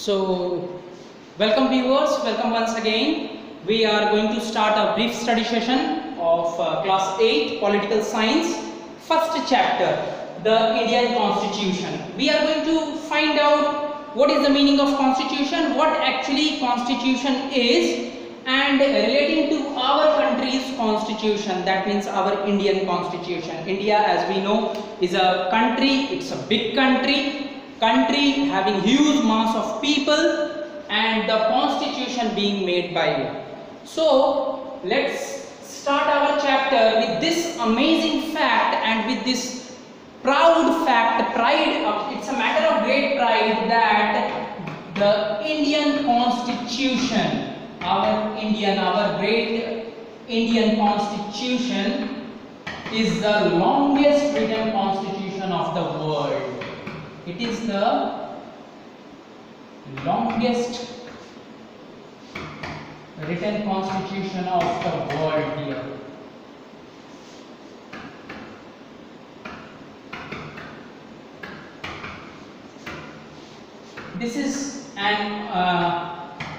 So, welcome viewers, welcome once again. We are going to start a brief study session of class 8 political science, first chapter, the Indian Constitution. We are going to find out what is the meaning of constitution, what actually constitution is, and relating to our country's constitution, that means our Indian constitution. India, as we know, is a country, it's a big country having huge mass of people, and the constitution being made by you. So let's start our chapter with this amazing fact and with this proud fact, it's a matter of great pride that the Indian constitution, our great Indian constitution is the longest written constitution of the world. It is the longest written constitution of the world here. This is an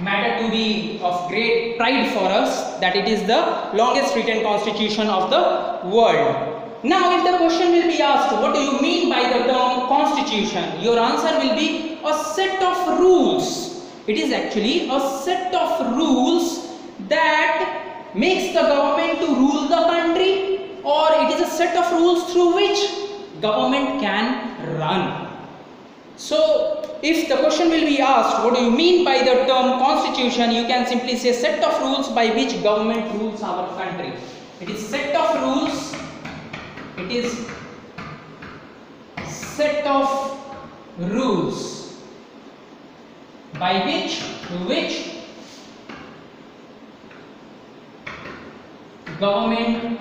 matter to be of great pride for us, that it is the longest written constitution of the world. Now, if the question will be asked, what do you mean by the term constitution? Your answer will be a set of rules. It is actually a set of rules that makes the government to rule the country, or it is a set of rules through which government can run. So, if the question will be asked, what do you mean by the term constitution? You can simply say set of rules by which government rules our country. It is set of rules. It is set of rules by which government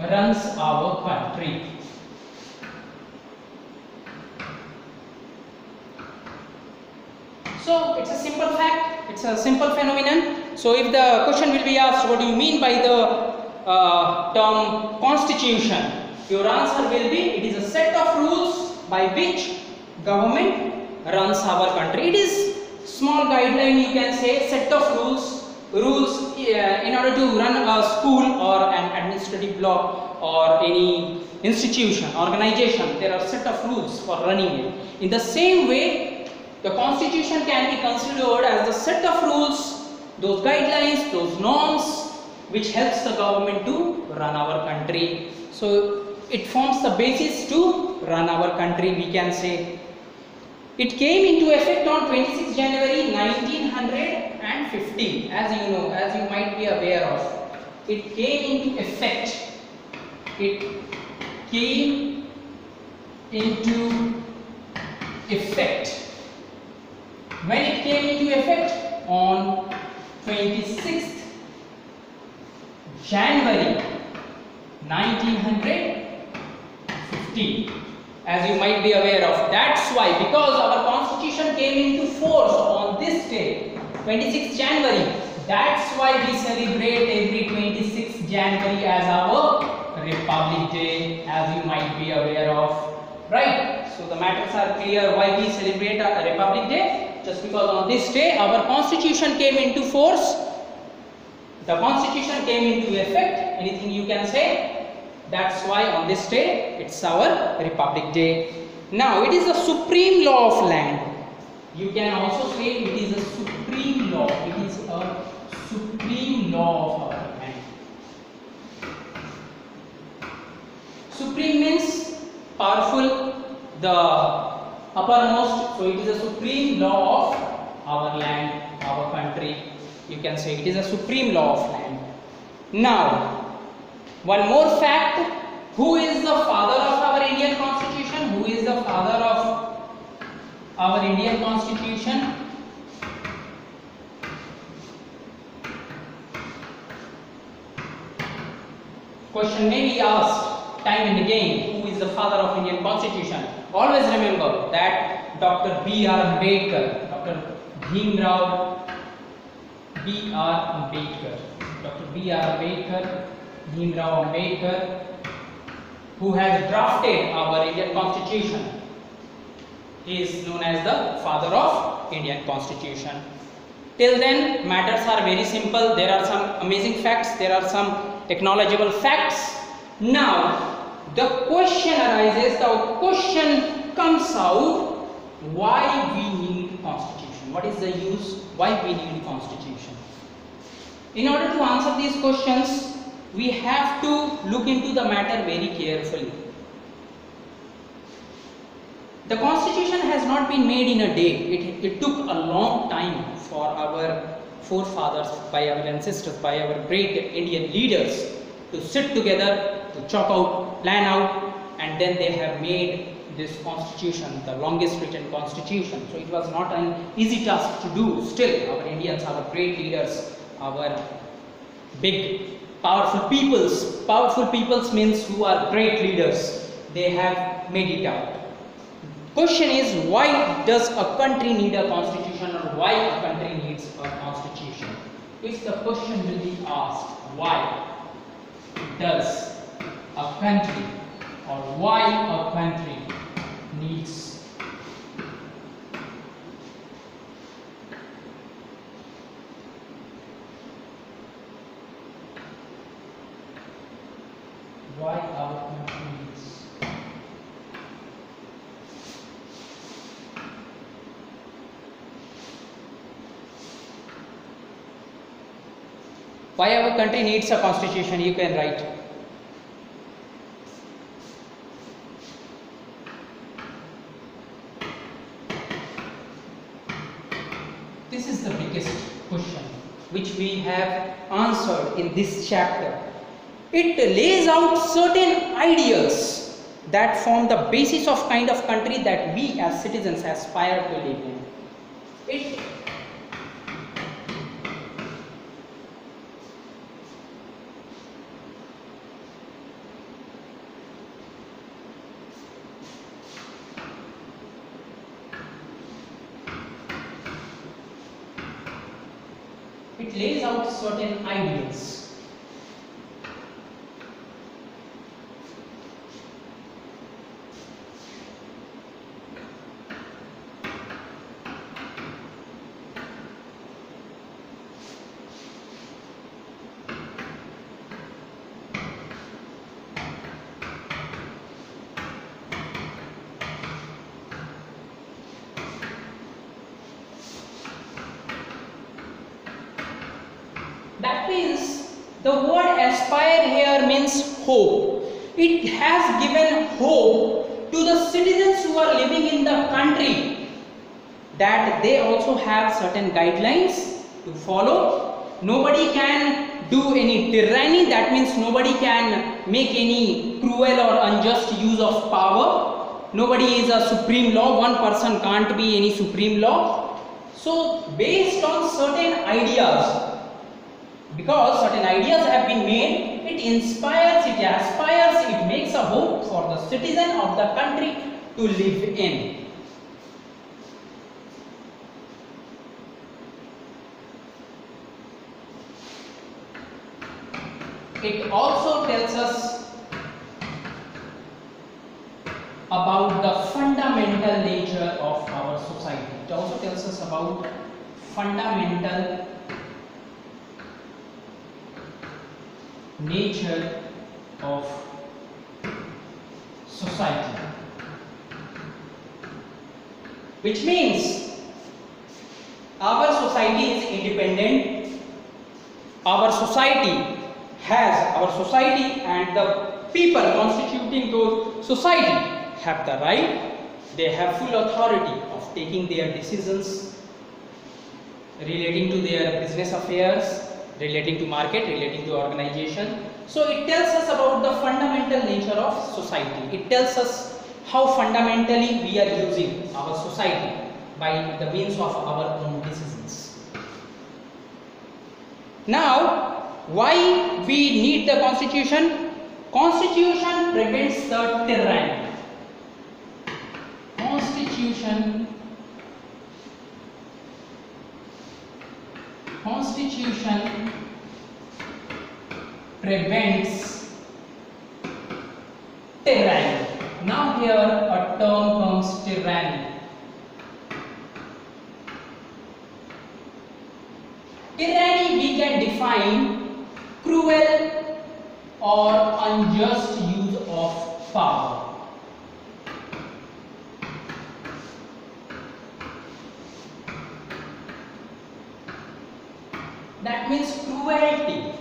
runs our country. So it's a simple fact, it's a simple phenomenon. So if the question will be asked, what do you mean by the term constitution? Your answer will be, it is a set of rules by which government runs our country. It is small guideline, you can say, set of rules in order to run a school or an administrative block or any institution, organization. There are set of rules for running it. In the same way, the constitution can be considered as the set of rules, those guidelines, those norms which helps the government to run our country. So it forms the basis to run our country, we can say. It came into effect on 26 January 1950, as you know, as you might be aware of. It came into effect. It came into effect. When it came into effect? On 26th January 1950, as you might be aware of. That's why, because our constitution came into force on this day, 26th January, that's why we celebrate every 26th January as our Republic Day, as you might be aware of, right? So the matters are clear why we celebrate a Republic Day. Just because on this day our constitution came into force, the constitution came into effect, anything you can say. That's why on this day it's our Republic Day. Now it is the supreme law of land. You can also say it is a supreme law. It is a supreme law of our land. Supreme means powerful, the uppermost. So it is a supreme law of our land, our country. You can say it is a supreme law of land. Now, one more fact. Who is the father of our Indian Constitution? Who is the father of our Indian Constitution? Question may be asked time and again. Who is the father of Indian Constitution? Always remember that Dr. B.R. Ambedkar, Dr. Bhimrao B.R. Ambedkar, Dr. B.R. Ambedkar, Bhimrao Ambedkar who has drafted our Indian Constitution. He is known as the father of Indian Constitution. Till then, matters are very simple. There are some amazing facts, there are some acknowledgeable facts. Now, the question arises, the question comes out, why we need Constitution? What is the use? Why we need Constitution? In order to answer these questions, we have to look into the matter very carefully. The Constitution has not been made in a day. It took a long time for our forefathers, by our ancestors, by our great Indian leaders to sit together, to chalk out, plan out, and then they have made this Constitution, the longest written Constitution. So it was not an easy task to do. Still, our Indians, our great leaders, our big powerful peoples means who are great leaders, they have made it out. Question is, why does a country need a constitution, or why a country needs a constitution? If the question will be asked, why does a country, or why a country needs why our country needs why our country needs a constitution, you can write. This is the biggest question which we have answered in this chapter. It lays out certain ideals that form the basis of kind of country that we as citizens aspire to live in. It lays out certain ideals. That means the word aspire here means hope. It has given hope to the citizens who are living in the country that they also have certain guidelines to follow. Nobody can do any tyranny, that means nobody can make any cruel or unjust use of power. Nobody is a supreme law, one person can't be any supreme law. So based on certain ideas, because certain ideas have been made, it inspires, it aspires, it makes a hope for the citizen of the country to live in. It also tells us about the fundamental nature of our society. It also tells us about fundamental nature of society, which means our society is independent. Our society and the people constituting those society have the right, they have full authority of taking their decisions relating to their business affairs, relating to market, relating to organization. So it tells us about the fundamental nature of society. It tells us how fundamentally we are using our society by the means of our own decisions. Now, why we need the constitution? Constitution prevents the tyranny. Constitution prevents tyranny. term comes tyranny. Tyranny we can define cruel or unjust use of power. That means cruelty.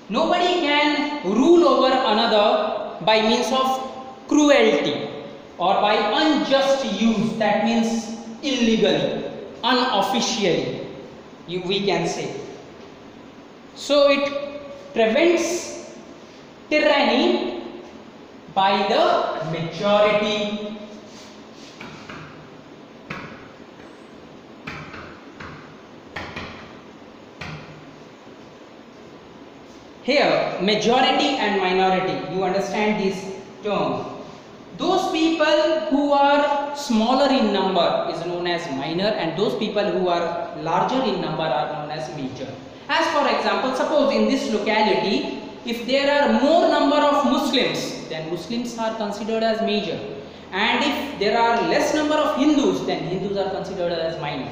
Nobody can rule over another by means of cruelty or by unjust use. That means illegally, unofficially, we can say. So it prevents tyranny by the majority. Here, majority and minority, you understand this term. Those people who are smaller in number is known as minor, and those people who are larger in number are known as major. As for example, suppose in this locality, if there are more number of Muslims, then Muslims are considered as major. And if there are less number of Hindus, then Hindus are considered as minor.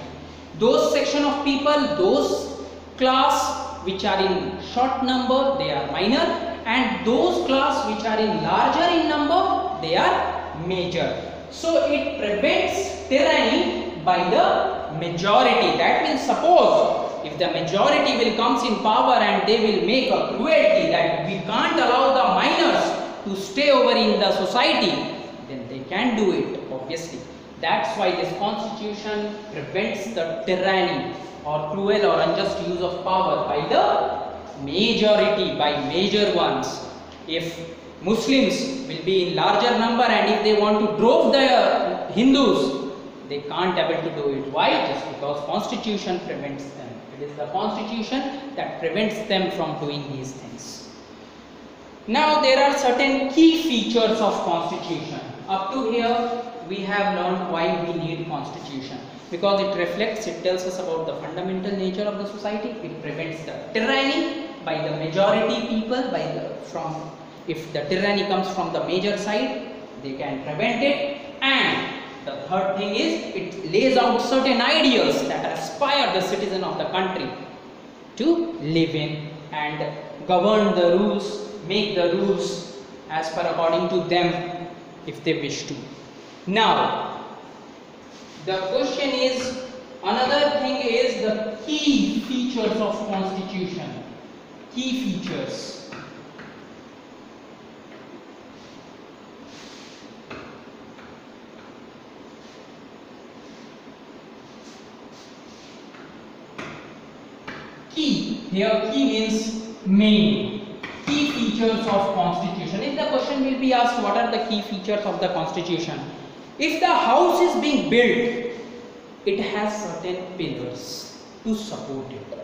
Those section of people, those class which are in short number, they are minor, and those class which are in larger in number, they are major. So it prevents tyranny by the majority. That means suppose if the majority will comes in power and they will make a cruelty that we can't allow the minors to stay over in the society, then they can do it, obviously. That's why this constitution prevents the tyranny or cruel or unjust use of power by the majority, by major ones. If Muslims will be in larger number and if they want to drove the Hindus, they can't able to do it. Why? Just because constitution prevents them. It is the constitution that prevents them from doing these things. Now there are certain key features of constitution. Up to here we have learned why we need constitution. Because it reflects, it tells us about the fundamental nature of the society. It prevents the tyranny by the majority people, if the tyranny comes from the major side, they can prevent it. And the third thing is, it lays out certain ideals that aspire the citizen of the country to live in and govern the rules, make the rules as per according to them if they wish to. Now, the question is, another thing is the key features of constitution. Key features. Key. Here key means main. Key features of constitution. If the question will be asked, what are the key features of the constitution? If the house is being built, it has certain pillars to support it.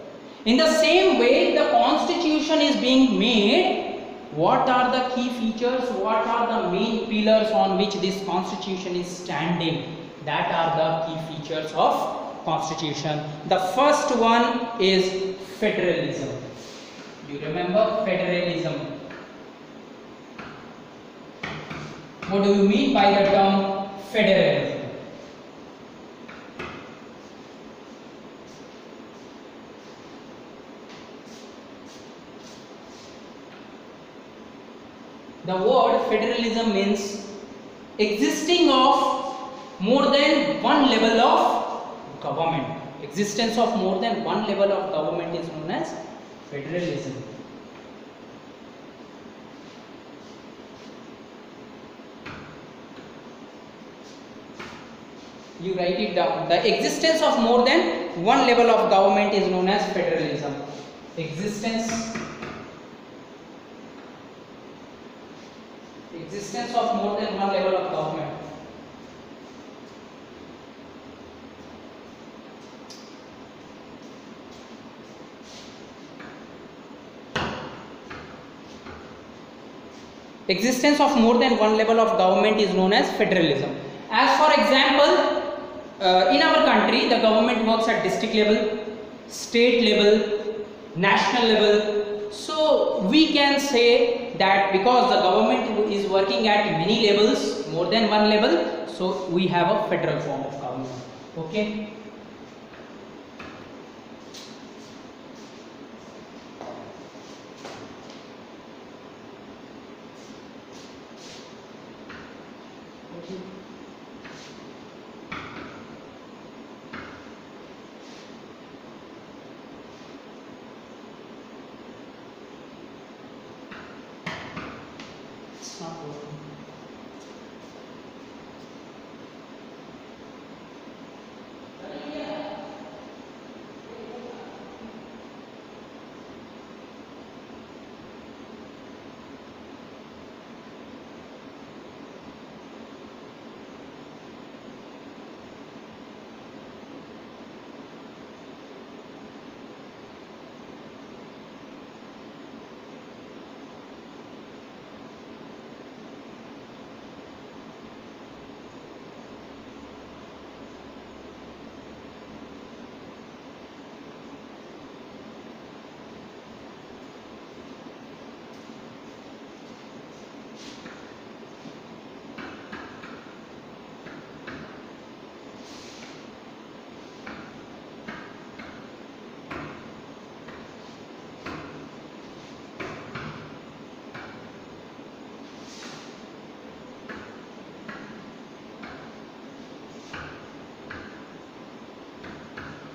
In the same way, the constitution is being made. What are the key features? What are the main pillars on which this constitution is standing? That are the key features of constitution. The first one is federalism. You remember federalism? What do you mean by the term federalism? The word federalism means existing of more than one level of government. Existence of more than one level of government is known as federalism. You write it down. The existence of more than one level of government is known as federalism. Existence of more than one level of government. Existence of more than one level of government is known as federalism. As for example, in our country, the government works at district level, state level, national level. So we can say that because the government is working at many levels, more than one level, so we have a federal form of government. Okay. It's not working.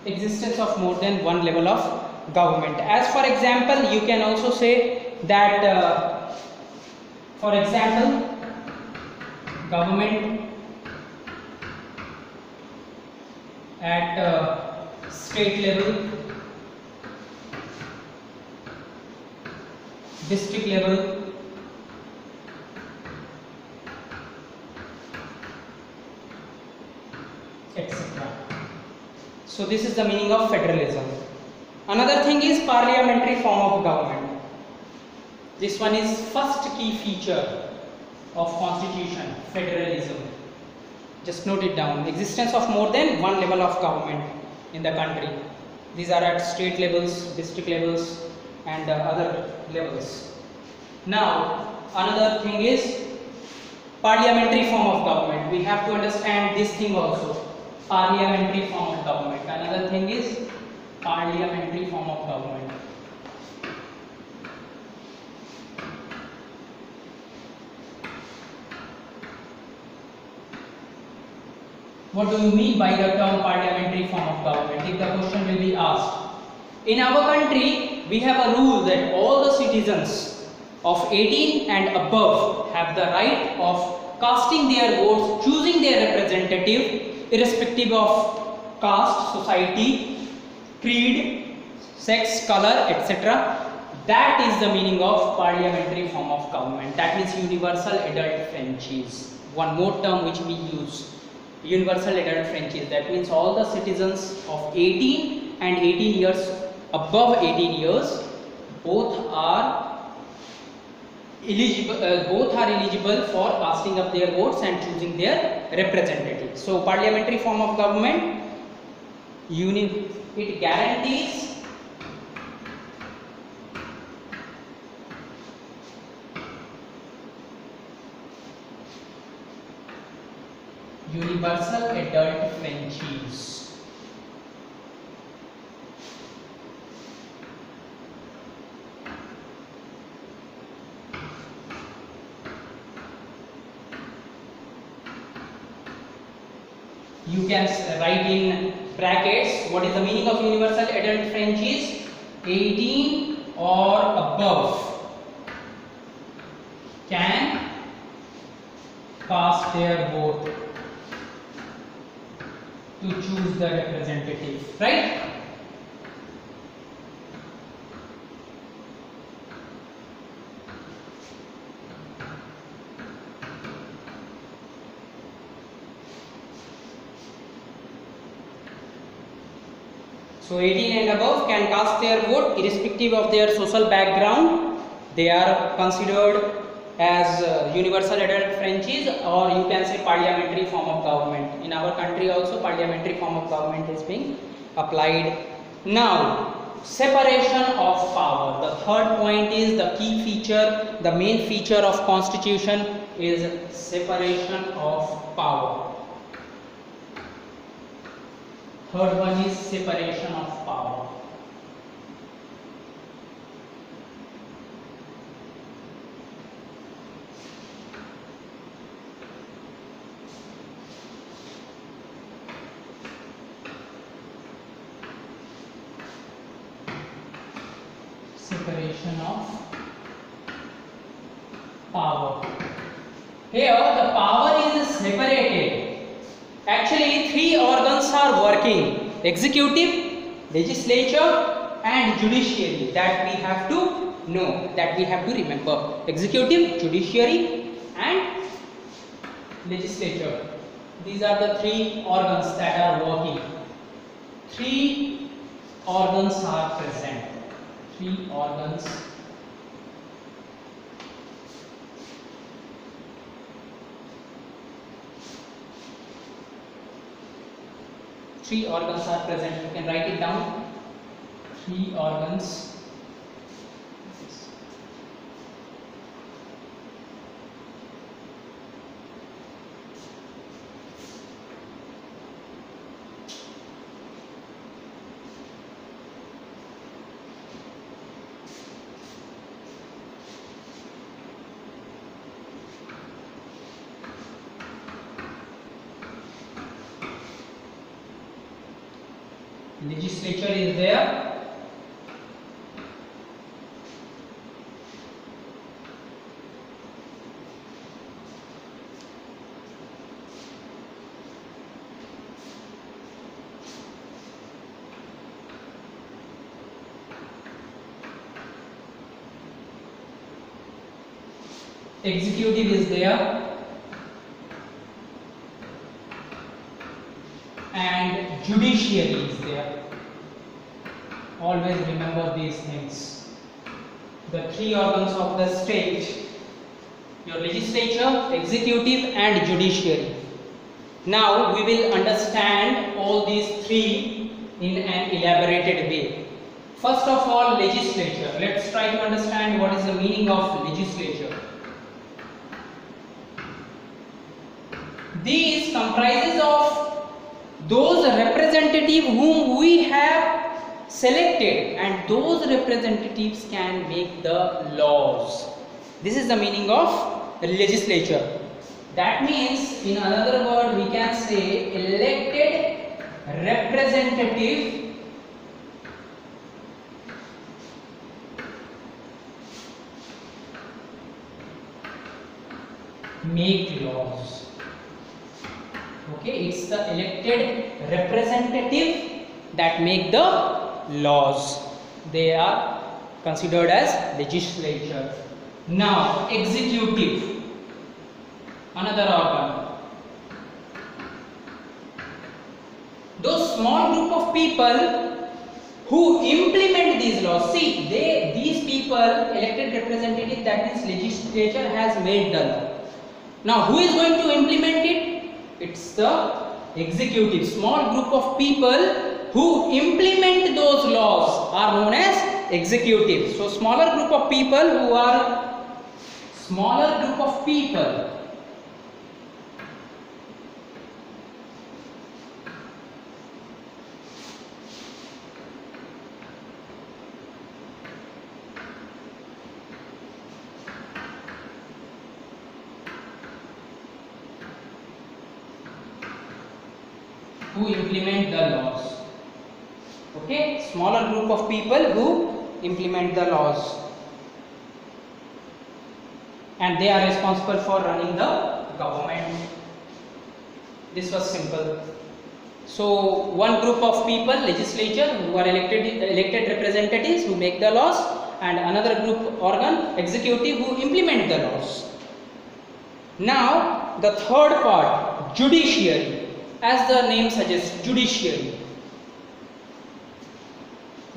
Existence of more than one level of government. As for example, you can also say that for example, government at state level, district level, etc. So this is the meaning of federalism. Another thing is parliamentary form of government. This one is first key feature of constitution, federalism. Just note it down. Existence of more than one level of government in the country. These are at state levels, district levels, and other levels. Now, another thing is parliamentary form of government. We have to understand this thing also. Parliamentary form of government. Another thing is parliamentary form of government. What do you mean by the term parliamentary form of government? If the question will be asked. In our country, we have a rule that all the citizens of 18 and above have the right of casting their votes, choosing their representative, irrespective of caste, society, creed, sex, color, etc. That is the meaning of parliamentary form of government. That means universal adult franchise. One more term which we use. Universal adult franchise. That means all the citizens of 18 and 18 years, above 18 years, both are eligible for casting up their votes and choosing their representatives. So parliamentary form of government, it guarantees universal adult franchise. You can write in brackets what is the meaning of universal adult franchise. 18 or above can cast their vote to choose the representative, right? So 18 and above can cast their vote irrespective of their social background. They are considered as universal adult franchise, or you can say parliamentary form of government. In our country also parliamentary form of government is being applied. Now separation of power. The third point is the key feature, the main feature of constitution is separation of power. Third one is separation of power. Separation of power. Here the power is separated. Actually, three organs are working: executive, legislature, and judiciary. That we have to know, that we have to remember. Executive, judiciary, and legislature. These are the three organs that are working. Three organs are present. Three organs. Three organs are present. You can write it down. Three organs. Legislature is there, executive is there, and judiciary is there. Always remember these things. The three organs of the state: your legislature, executive, and judiciary. Now we will understand all these three in an elaborated way. First of all, legislature. Let's try to understand what is the meaning of legislature. These comprises of those representatives whom we have selected, and those representatives can make the laws. This is the meaning of legislature. That means, in another word, we can say elected representative make laws. Okay, it's the elected representative that make the laws. They are considered as legislature. Now, executive, another organ. Those small group of people who implement these laws. See, these people, elected representative, that means legislature has made the law. Now, who is going to implement it? It's the executive. Small group of people who implement those laws are known as executive. So smaller group of people who implement the laws. Okay, smaller group of people who implement the laws, and they are responsible for running the government. This was simple. So one group of people, legislature, who are elected representatives who make the laws, and another group organ, executive, who implement the laws. Now the third part, judiciary. As the name suggests, judiciary.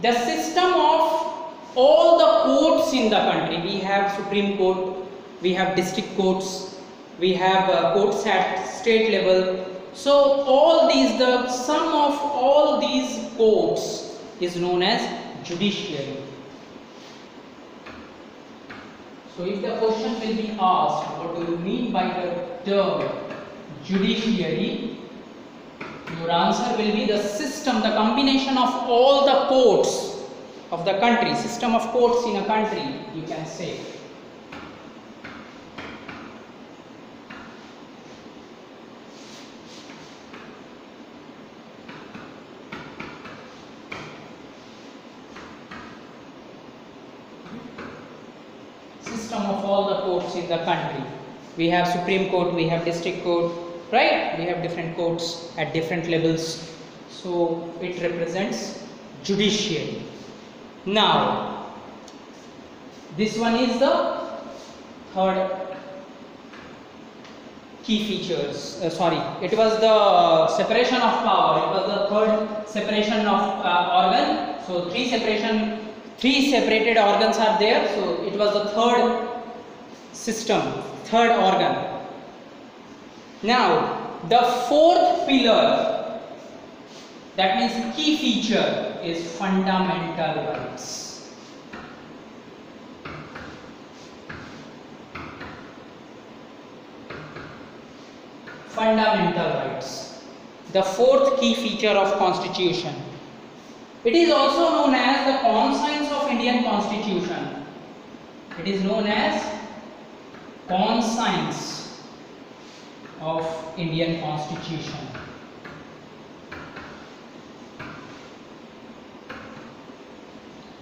The system of all the courts in the country. We have Supreme Court, we have district courts, we have courts at state level. So all these, the sum of all these courts is known as judiciary. So if the question will be asked, what do you mean by the term judiciary? Your answer will be the system, the combination of all the courts of the country, system of courts in a country, you can say. System of all the courts in the country. We have Supreme Court, we have District Court, right? We have different courts at different levels. So it represents judiciary. Now, this one is the third key features. It was the separation of power. It was the third separation of organ. So three separated organs are there. So it was the third system, third organ. Now the fourth pillar, that means key feature, is fundamental rights. Fundamental rights, the fourth key feature of Constitution. It is also known as the conscience of Indian Constitution. It is known as conscience of Indian Constitution.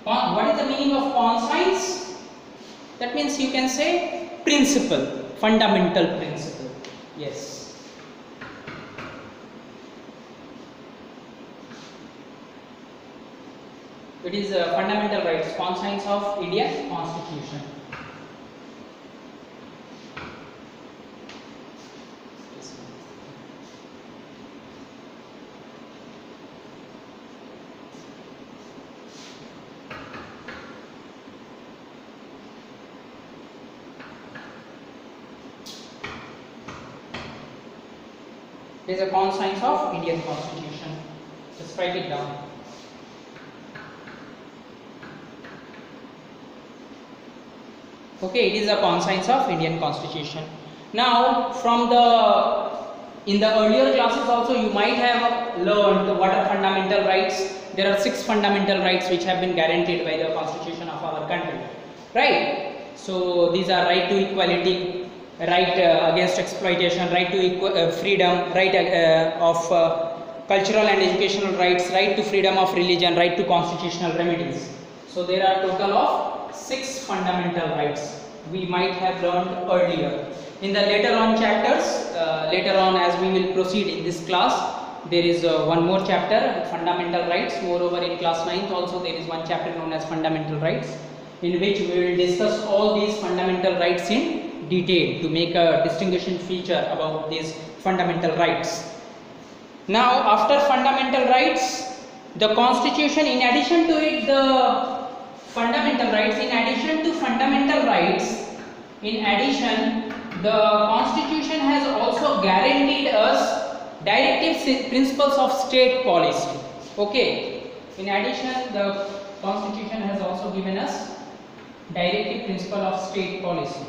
What is the meaning of conscience? That means you can say principle, fundamental principle. Yes. It is fundamental rights, conscience of Indian Constitution. It is a conscience of Indian Constitution. Just write it down. Okay, it is a conscience of Indian Constitution. Now, in the earlier classes also you might have learned what are fundamental rights. There are 6 fundamental rights which have been guaranteed by the Constitution of our country, right? So these are right to equality, right against exploitation, right to freedom, right of cultural and educational rights, right to freedom of religion, right to constitutional remedies. So there are total of 6 fundamental rights we might have learned earlier. In the later on chapters, later on as we will proceed in this class, there is one more chapter, fundamental rights. Moreover, in class 9th also there is one chapter known as fundamental rights, in which we will discuss all these fundamental rights in detail to make a distinguishing feature about these fundamental rights. Now, after fundamental rights, the Constitution, in addition to it, the fundamental rights, in addition to fundamental rights, in addition, the Constitution has also guaranteed us directive principles of state policy. Okay, in addition, the Constitution has also given us directive principle of state policy.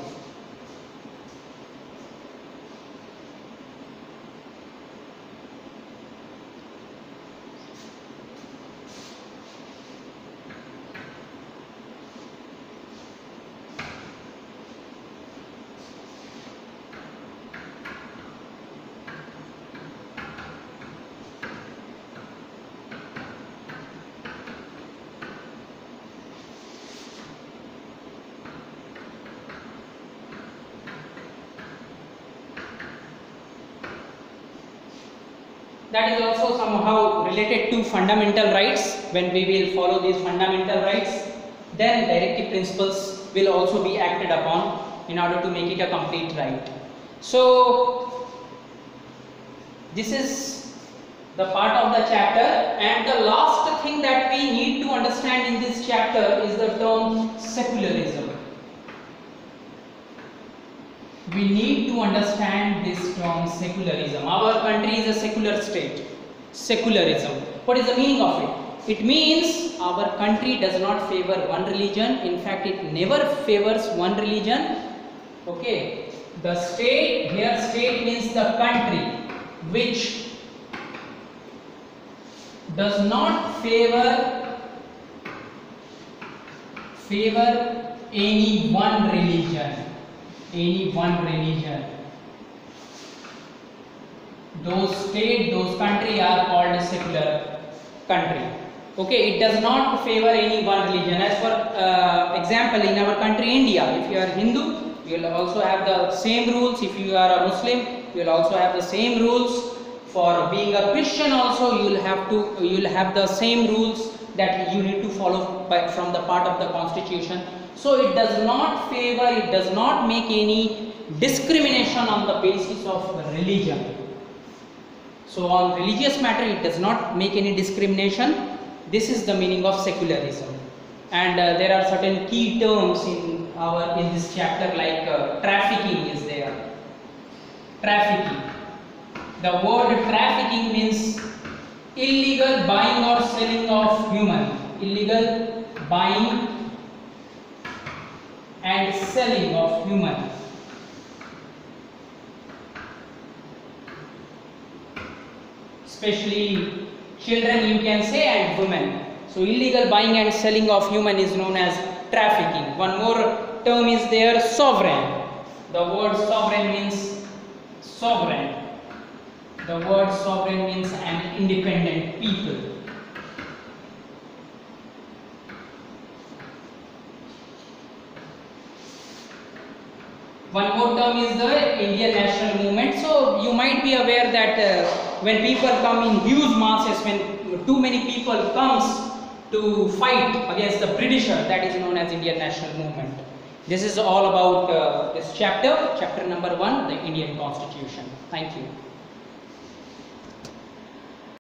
That is also somehow related to fundamental rights. When we will follow these fundamental rights, then directive principles will also be acted upon in order to make it a complete right. So this is the part of the chapter, and the last thing that we need to understand in this chapter is the term secularism. We need to understand this term secularism. Our country is a secular state. Secularism. What is the meaning of it? It means our country does not favor one religion. In fact, it never favors one religion. Okay, the state, here state means the country which does not favor any one religion. Those state, those country are called secular country. Okay, it does not favor any one religion. As for example, in our country India, if you are Hindu, you will also have the same rules. If you are a Muslim, you will also have the same rules. For being a Christian also, you will have the same rules that you need to follow from the part of the constitution. So it does not favor, it does not make any discrimination on the basis of religion. So on religious matter, it does not make any discrimination. This is the meaning of secularism. And there are certain key terms in this chapter, like trafficking is there. Trafficking. The word trafficking means illegal buying or selling of human. Illegal buying and selling of human. Especially children, you can say, and women. So illegal buying and selling of human is known as trafficking. One more term is there, sovereign. The word sovereign means sovereign. The word sovereign means an independent people. One more term is the Indian national movement. So you might be aware that when people come in huge masses, when too many people comes to fight against the Britisher, that is known as Indian national movement. This is all about this chapter number 1, the Indian Constitution. Thank you.